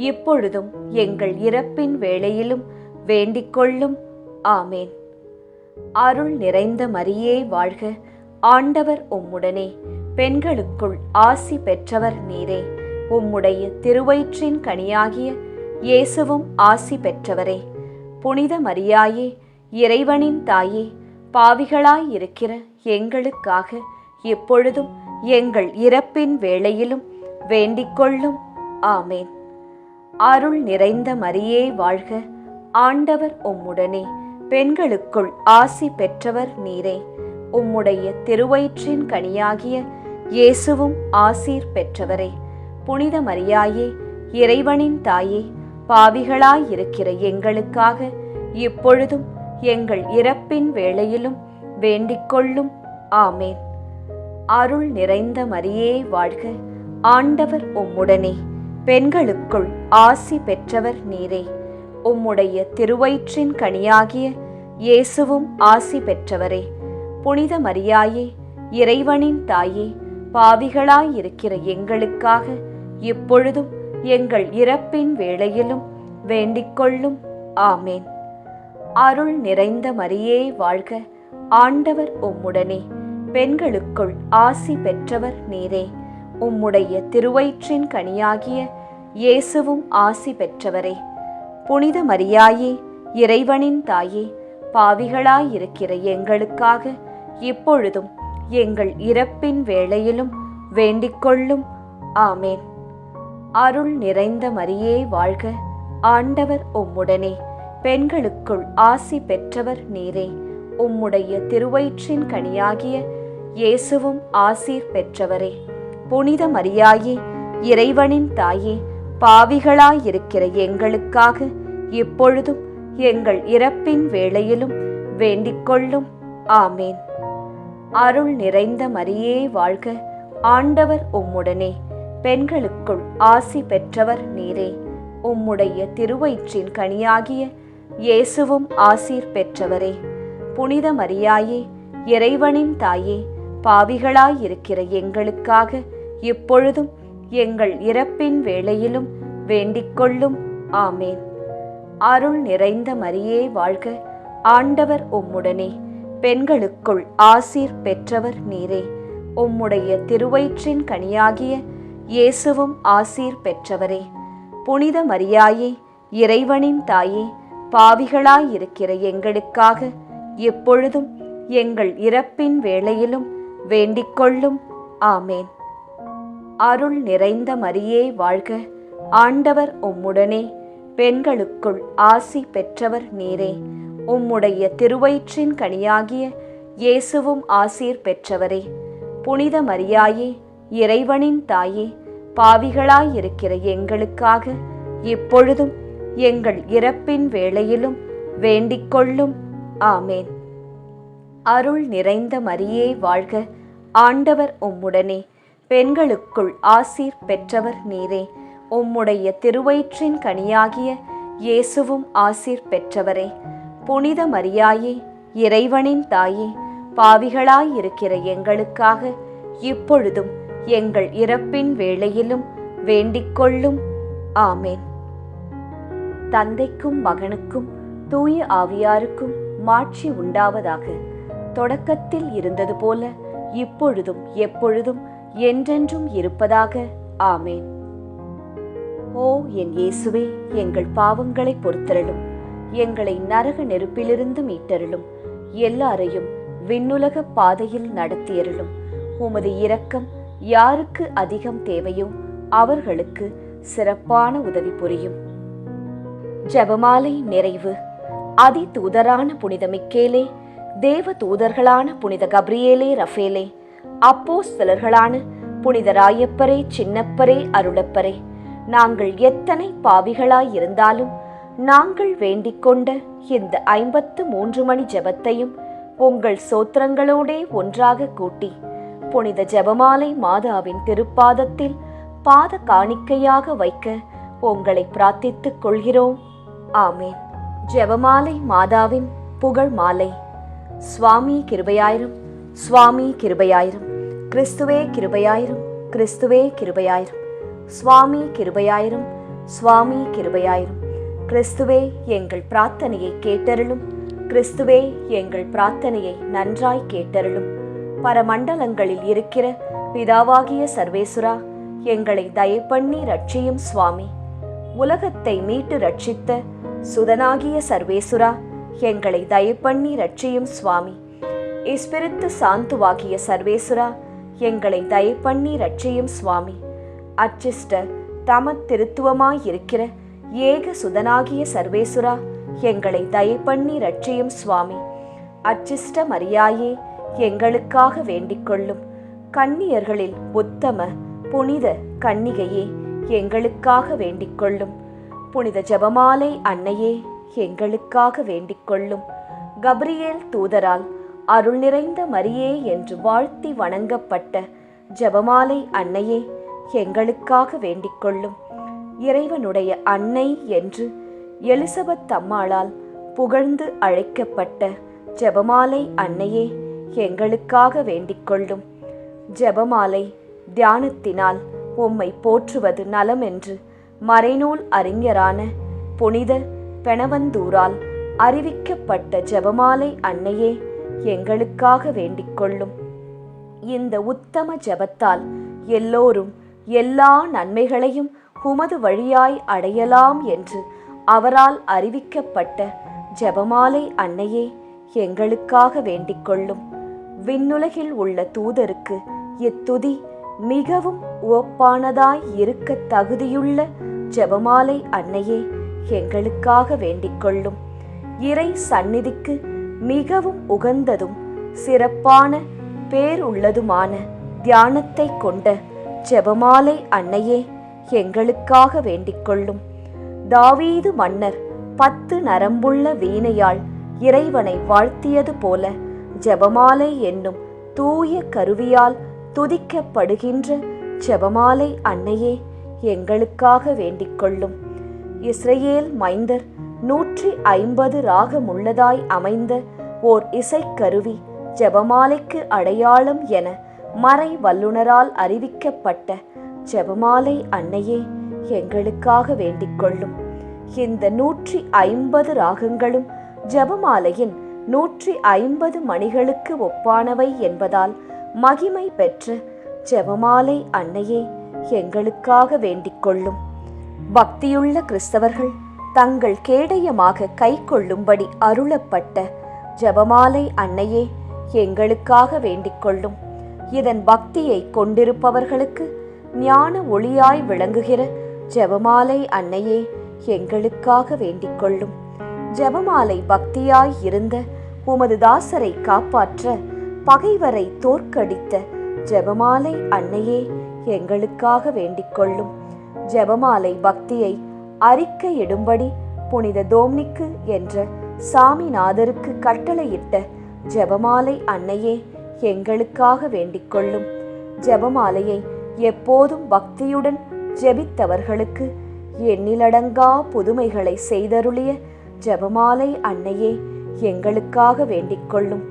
இப்பொழுதும் எங்கள் இறப்பின் வேளையிலும் வேண்டிக்கொள்ளும். ஆமேன். அருள் நிறைந்த மரியே வாழ்க, ஆண்டவர் உம்முடனே, பெண்களுக்குள் ஆசி பெற்றவர் நீரே. உம்முடைய திருவயிற்றின் கனியாகிய இயேசுவும் ஆசி பெற்றவரே. புனித மரியாயே, இறைவனின் தாயே, பாவிகளாயிருக்கிற எங்களுக்காக இப்பொழுதும் எங்கள் இறப்பின் வேளையிலும் வேண்டிக்கொள்ளும். ஆமேன். அருள் நிறைந்த மரியே வாழ்க, ஆண்டவர் உம்முடனே, பெண்களுக்குள் ஆசி பெற்றவர் நீரே. உம்முடைய திருவயிற்றின் கனியாகிய இயேசுவும் ஆசீர் பெற்றவரே. புனித மரியாயே, இறைவனின் தாயே, பாவிகளாயிருக்கிற எங்களுக்காக இப்பொழுதும் எங்கள் இறப்பின் வேளையிலும் வேண்டிக்கொள்ளும். ஆமேன். அருள் நிறைந்த மரியே வாழ்க, ஆண்டவர் உம்முடனே, பெண்களுக்குள் ஆசி பெற்றவர் நீரே. உம்முடைய திருவயிற்றின் கனியாகிய இயேசுவும் ஆசி பெற்றவரே. புனித மரியாயே, இறைவனின் தாயே, பாவிகளாயிருக்கிற எங்களுக்காக இப்பொழுதும் எங்கள் இறப்பின் வேளையிலும் வேண்டிக்கொள்ளும். ஆமேன். அருள் நிறைந்த மரியே வாழ்க, ஆண்டவர் உம்முடனே, பெண்களுக்குள் ஆசி பெற்றவர் நீரே. உம்முடைய திருவயிற்றின் கனியாகிய இயேசுவும் ஆசி பெற்றவரே. புனித மரியாயே, இறைவனின் தாயே, பாவிகளாயிருக்கிற எங்களுக்காக இப்பொழுதும் எங்கள் இறப்பின் வேளையிலும் வேண்டிக்கொள்ளும். ஆமேன். அருள் நிறைந்த மரியே வாழ்க, ஆண்டவர் உம்முடனே, பெண்களுக்குள் ஆசி பெற்றவர் நீரே. உம்முடைய திருவயிற்றின் கனியாகிய இயேசுவும் ஆசீர் பெற்றவரே. புனித மரியாயே, இறைவனின் தாயே, பாவிகளாயிருக்கிற எங்களுக்காக இப்பொழுதும் எங்கள் இறப்பின் வேளையிலும் வேண்டிக்கொள்ளும். ஆமேன். அருள் நிறைந்த மரியே வாழ்க, ஆண்டவர் உம்முடனே, பெண்களுக்குள் ஆசி பெற்றவர் நீரே. உம்முடைய திருவயிற்றின் கனியாகிய இயேசுவும் ஆசீர் பெற்றவரே. புனித மரியாயே, இறைவனின் தாயே, பாவிகளாயிருக்கிற எங்களுக்காக இப்பொழுதும் எங்கள் இறப்பின் வேளையிலும் வேண்டிக்கொள்ளும். ஆமேன். அருள் நிறைந்த மரியே வாழ்க, ஆண்டவர் உம்முடனே, பெண்களுக்குள் ஆசீர் பெற்றவர் நீரே. உம்முடைய திருவயிற்றின் கனியாகிய இயேசுவும் ஆசீர் பெற்றவரே. புனித மரியாயே, இறைவனின் தாயே, பாவிகளாயிருக்கிற எங்களுக்காக எப்பொழுதும் எங்கள் இறப்பின் வேளையிலும் வேண்டிக்கொள்ளும். ஆமேன். அருள் நிறைந்த மரியே வாழ்க, ஆண்டவர் உம்முடனே, பெண்களுக்குள் ஆசி பெற்றவர் நீரே. உம்முடைய திருவயிற்றின் கனியாகிய இயேசுவும் ஆசீர் பெற்றவரே. புனித மரியாயே, இறைவனின் தாயே, பாவிகளாயிருக்கிற எங்களுக்காக இப்பொழுதும் எங்கள் இறப்பின் வேளையிலும் வேண்டிக்கொள்ளும். ஆமேன். அருள் நிறைந்த மரியே வாழ்க, ஆண்டவர் உம்முடனே, பெண்களுக்குள் ஆசீர் பெற்றவர் நீரே. உம்முடைய திருவயிற்றின் கனியாகிய இயேசுவும் ஆசீர் பெற்றவரே. புனித மரியாயே, இறைவனின் தாயே, பாவிகளாயிருக்கிற எங்களுக்காக இப்பொழுதும் எங்கள் இறப்பின் வேளையிலும் வேண்டிக்கொள்ளும். ஆமேன். தந்தைக்கும் மகனுக்கும் தூய ஆவியாருக்கும் மாட்சி உண்டாவதாக. தொடக்கத்தில் இருந்தது போல இப்பொழுதும் எப்பொழுதும் என்றென்றும் இருப்பதாக. ஆமேன். ஓ என் இயேசுவே, எங்கள் பாவங்களை பொறுத்தருளும், எங்களை நரக நெருப்பிலிருந்து மீட்டருளும், எல்லாரையும் விண்ணுலக பாதையில் நடத்தியருளும். உமது இரக்கம் யாருக்கு அதிகம் தேவையோ அவர்களுக்கு சிறப்பான உதவி புரியும். ஜெபமாலை நிறைவு. அதி தூதரான புனித மிக்கேலே, தேவ தூதர்களான புனித கப்ரியேலே ரஃபேலே, அப்போஸ்தலர்களான புனித ராயப்பரே, சின்னப்பரே, அருளப்பரே, நாங்கள் எத்தனை பாவிகளாயிருந்தாலும் நாங்கள் வேண்டிக் கொண்ட இந்த 53 மணி ஜெபத்தையும் உங்கள் சோத்திரங்களோடே ஒன்றாக கூட்டி புனித ஜெபமாலை மாதாவின் திருப்பாதத்தில் பாத காணிக்கையாக வைக்க உங்களை பிரார்த்தித்துக் கொள்கிறோம். ஆமேன். ஜெபமாலை மாதாவின் புகழ் மாலை. சுவாமி கிருபையாயிரும், சுவாமி கிருபையாயிரும், கிறிஸ்துவே கிருபையாயிரும், கிறிஸ்துவே கிருபையாயிரும், சுவாமி கிருபையாயிரும், சுவாமி கிருபையாயிரும். கிறிஸ்துவே எங்கள் பிரார்த்தனையை கேட்டருளும், கிறிஸ்துவே எங்கள் பிரார்த்தனையை நன்றாய் கேட்டருளும். பரமண்டலங்களில் இருக்கிற பிதாவாகிய சர்வேசுரா, எங்களை தயப்பண்ணி ரட்சியும் சுவாமி. உலகத்தை மீட்டு ரட்சித்த சுதனாகிய சர்வேசுரா, எங்களை தயப்பண்ணி ரட்சியும் சுவாமி. இஸ்பிரித்து சாந்துவாகிய சர்வேசுரா, எங்களை தயப்பண்ணி ரட்சியும் சுவாமி. அச்சிஷ்ட தம திருத்துவமாயிருக்கிற ஏக சுதனாகிய சர்வேசுரா, எங்களை தயப்பண்ணி ரட்சியும் சுவாமி. அச்சிஷ்ட மரியாயே, எங்களுக்காக வேண்டிக்கொள்ளும். கன்னியர்களில் உத்தம புனித கன்னிகையே, எங்களுக்காக வேண்டிக்கொள்ளும். புனித ஜெபமாலை அன்னையே, எங்களுக்காக வேண்டிக்கொள்ளும். கப்ரியேல் தூதரால் அருள் நிறைந்த மரியே என்று வாழ்த்தி வணங்கப்பட்ட ஜெபமாலை அன்னையே, எங்களுக்காக வேண்டிக்கொள்ளும். இறைவனுடைய அன்னை என்று எலிசபெத் அம்மாளால் புகழ்ந்து அழைக்கப்பட்ட ஜெபமாலை அன்னையே, எங்களுக்காக வேண்டிக்கொள்ளும். ஜெபமாலை தியானத்தினால் உம்மை போற்றுவது நலம் என்று மறைநூல் அறிஞரான புனித பெனவந்தூரால் அறிவிக்கப்பட்ட ஜெபமாலை அன்னையே, எங்களுக்காக வேண்டிக்கொள்ளும். இந்த உத்தம ஜெபத்தால் எல்லோரும் எல்லா நன்மைகளையும் உமது வழியாய் அடையலாம் என்று அவரால் அறிவிக்கப்பட்ட ஜெபமாலை அன்னையே, எங்களுக்காக வேண்டிக்கொள்ளும். விண்ணுலகில் உள்ள தூதருக்கு இத்துதி மிகவும் உவப்பானதாய் இருக்க தகுதியுள்ள ஜெபமாலை அன்னையே, எங்களுக்காக வேண்டிக்கொள்ளும். இறை சந்நிதிக்கு மிகவும் உகந்ததும் சிறப்பான பேருள்ளதுமான தியானத்தை கொண்ட ஜெபமாலை அன்னையே, எங்களுக்காக வேண்டிக் கொள்ளும். தாவீது மன்னர் 10 நரம்புள்ள வீணையால் இறைவனை வாழ்த்தியது போல ஜெபமாலை என்னும் தூய கருவியால் துதிக்கப்படுகின்ற ஜெபமாலை அன்னையே எங்களுக்காக வேண்டிக் கொள்ளும். இஸ்ரேல் மைந்தர் 150 ராகமுள்ளதாய் அமைந்த ஓர் இசைக்கருவி ஜெபமாலைக்கு அடையாளம் என மறை வல்லுனரால் அறிவிக்கப்பட்ட ஜெபமாலை அன்னையே எங்களுக்காக வேண்டிக் கொள்ளும். இந்த 150 ராகங்களும் ஜெபமாலையின் 150 மணிகளுக்கு ஒப்பானவை என்பதால் மகிமை பெற்ற ஜெபமாலை அன்னையே எங்களுக்காக வேண்டிக் கொள்ளும். பக்தியுள்ள கிறிஸ்தவர்கள் தங்கள் கேடயமாக கை கொள்ளும்படி அருளப்பட்ட ஜெபமாலை அன்னையே எங்களுக்காக வேண்டிக் கொள்ளும். இதன் பக்தியை கொண்டிருப்பவர்களுக்கு ஞான ஒளியாய் விளங்குகிற ஜெபமாலை அன்னையே எங்களுக்காக வேண்டிக் கொள்ளும். ஜெபமாலை பக்தியாய் இருந்த உமது தாசரை காப்பாற்ற பகைவரை தோற்கடித்த ஜெபமாலை அன்னையே எங்களுக்காக வேண்டிக் கொள்ளும். ஜெபமாலை பக்தியை அறிக்கையிடும்படி புனித தோம்னிக்கு என்ற சாமிநாதருக்கு கட்டளையிட்ட ஜெபமாலை அன்னையே எங்களுக்காக வேண்டிக் கொள்ளும். ஜெபமாலையை எப்போதும் பக்தியுடன் ஜெபித்தவர்களுக்கு எண்ணிலடங்கா புதுமைகளை செய்தருளிய ஜெபமாலை அன்னையே எங்களுக்காக வேண்டிக் கொள்ளும்.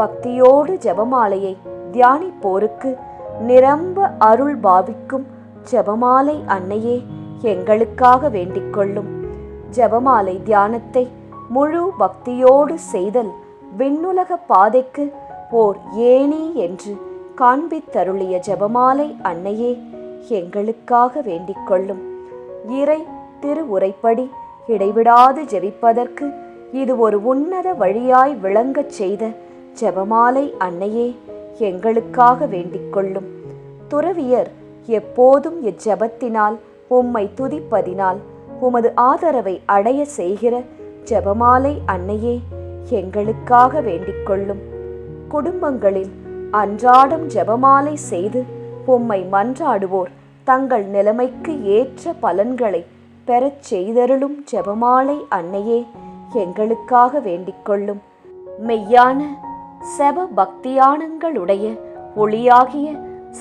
பக்தியோடு ஜெபமாலையை தியானிப்போருக்கு நிரம்ப அருள் பாவிக்கும் ஜெபமாலை அன்னையே எங்களுக்காக வேண்டிக் கொள்ளும். ஜெபமாலை தியானத்தை முழு பக்தியோடு செய்தல் விண்ணுலக பாதைக்கு ஓர் ஏணி என்று காண்பித்தருளிய ஜெபமாலை அன்னையே எங்களுக்காக வேண்டிக் கொள்ளும். இறை திருவுரைப்படி இடைவிடாது ஜெபிப்பதற்கு இது ஒரு உன்னத வழியாய் விளங்கச் செய்த ஜெபமாலை அன்னையே எங்களுக்காக வேண்டிக் கொள்ளும். துறவியர் எப்போதும் இச்செபத்தினால் உம்மை துதிப்பதினால் உமது ஆதரவை அடைய செய்கிற ஜெபமாலை அன்னையே எங்களுக்காக வேண்டிக் கொள்ளும். குடும்பங்களில் அன்றாடம் ஜெபமாலை செய்து உம்மை மன்றாடுவோர் தங்கள் நிலைமைக்கு ஏற்ற பலன்களை பெறச் செய்தருளும் ஜெபமாலை அன்னையே எங்களுக்காக வேண்டிக் கொள்ளும். மெய்யான செப பக்தியானங்களுடைய ஒளியாகிய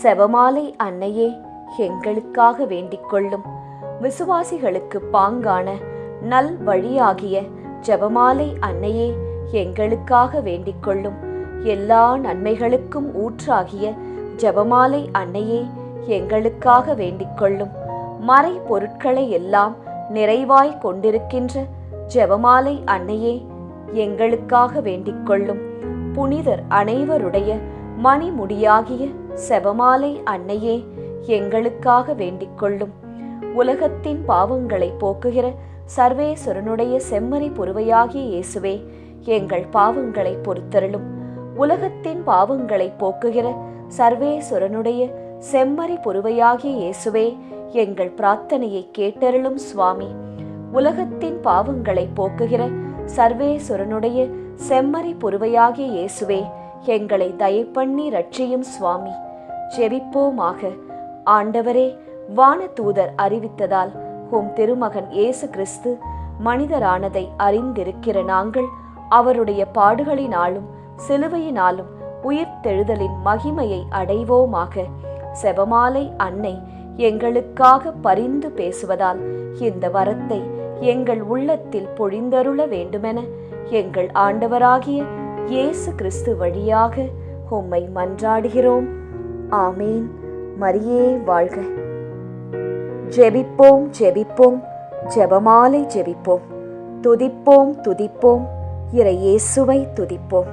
செபமாலை அன்னையே எங்களுக்காக வேண்டிக் கொள்ளும். விசுவாசிகளுக்கு பாங்கான நல் வழியாகிய ஜெபமாலை அன்னையே எங்களுக்காக வேண்டிக் கொள்ளும். எல்லா நன்மைகளுக்கும் ஊற்றாகிய ஜெபமாலை அன்னையே எங்களுக்காக வேண்டிக் கொள்ளும். மறை பொருட்களை எல்லாம் நிறைவாய் கொண்டிருக்கின்ற ஜெபமாலை அன்னையே எங்களுக்காக வேண்டிக் கொள்ளும். புனிதர் அனைவருடைய மணிமுடியாகிய செபமாலை அன்னையே எங்களுக்காக வேண்டிக் கொள்ளும். உலகத்தின் பாவங்களை போக்குகிற சர்வேஸ்வரனுடைய செம்மறி புருவையாகிய இயேசுவே எங்கள் பாவங்களை பொறுத்தருளும். உலகத்தின் பாவங்களை போக்குகிற சர்வேஸ்வரனுடைய செம்மறி புருவையாகிய இயேசுவே எங்கள் பிரார்த்தனையை கேட்டருளும் சுவாமி. உலகத்தின் பாவங்களை போக்குகிற சர்வேஸ்வரனுடைய செம்மறி புருவையாகிய இயேசுவே எங்களை தயப்பண்ணி ரட்சியும் சுவாமி. ஜெபிப்போமாக. ஆண்டவரே, வானதூதர் அறிவித்ததால் உம் திருமகன் இயேசு கிறிஸ்து மனிதரானதை அறிந்திருக்கிற நாங்கள் அவருடைய பாடுகளினாலும் சிலுவையினாலும் உயிர்த்தெழுதலின் மகிமையை அடைவோமாக. செபமாலை அன்னை எங்களுக்காக பரிந்து பேசுவதால் இந்த வரத்தை எங்கள் உள்ளத்தில் பொழிந்தருள வேண்டுமென எங்கள் ஆண்டவராகிய இயேசு கிறிஸ்து வழியாக உம்மை மன்றாடுகிறோம். ஆமேன். மரியே வாழ்க. ஜெபிப்போம் ஜெபிப்போம், ஜெபமாலை ஜெபிப்போம். துதிப்போம் துதிப்போம், இறை இயேசுவை துதிப்போம்.